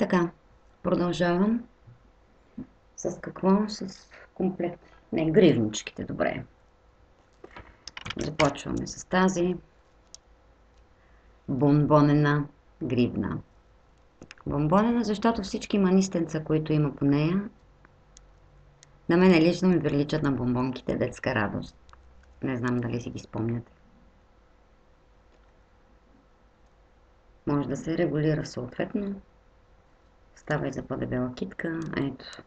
Така, продължавам. С какво? С комплект. Не, гривничките, добре. Започваме с тази бомбонена гривна. Бомбонена, защото всички манистенца, които има по нея, на мен лично ми приличат на бомбонките детска радост. Не знам дали си ги спомняте. Може да се регулира съответно. Става и за по-дебела китка. Ето,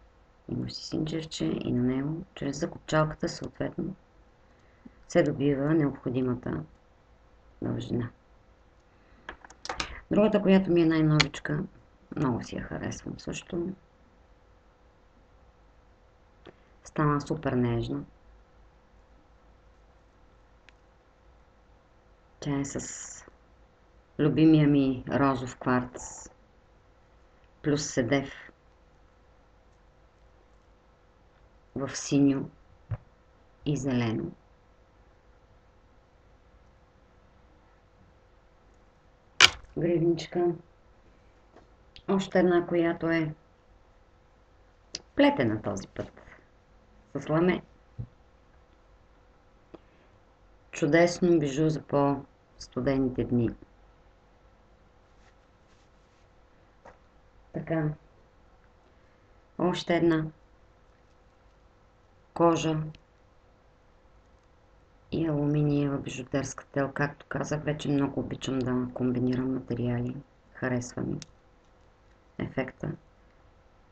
имаш си синджерче и на него, чрез закопчалката съответно, се добива необходимата дължина. Другата, която ми е най-новичка, много си я харесвам също. Стана супер нежна. Тя е с любимия ми розов кварц плюс седев в синьо и зелено. Гривничка. Още една, която е плетена този път с ламе. Чудесно бижу за по-студените дни. Така. Още една кожа и алуминиева бижутерска тел. Както казах, вече много обичам да комбинирам материали. Харесва ми ефекта.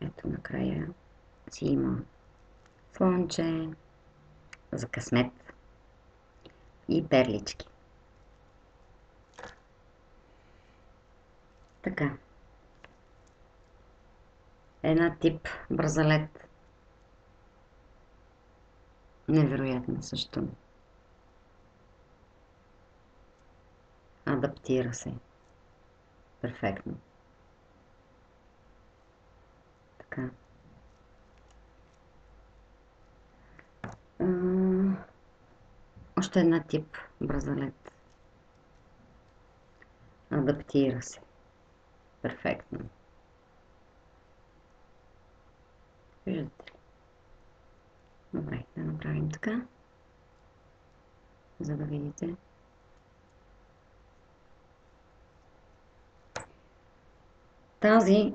Ето накрая си има слънче за късмет и перлички. Така. Една тип бразалет. Невероятно също. Адаптира се. Перфектно. Така. Още една тип бразалет. Адаптира се. Перфектно. Виждате ли? Добре, да направим така, за да видите. Тази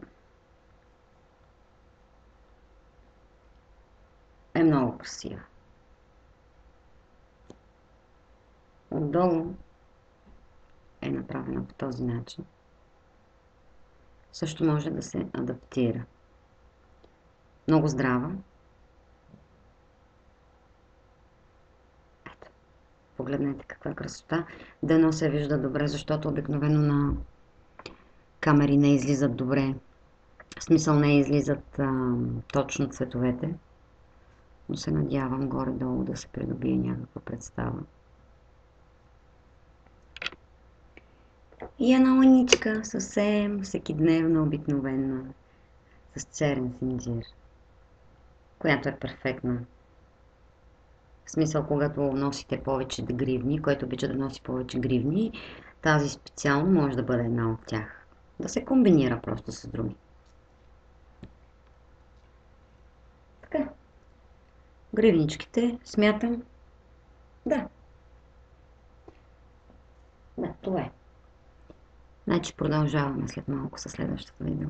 е много красива. Отдолу е направена по този начин. Също може да се адаптира. Много здрава. Ето, погледнете каква красота. Дано се вижда добре, защото обикновено на камери не излизат добре. В смисъл не излизат точно цветовете. Но се надявам горе-долу да се придобие някаква представа. И една лъничка, съвсем всекидневна, обикновена, с черен синджир, която е перфектна. В смисъл, когато носите повече гривни, който обича да носи повече гривни, тази специално може да бъде една от тях. Да се комбинира просто с други. Така. Гривничките, смятам. Да. Да, това е. Значи продължаваме след малко със следващото видео.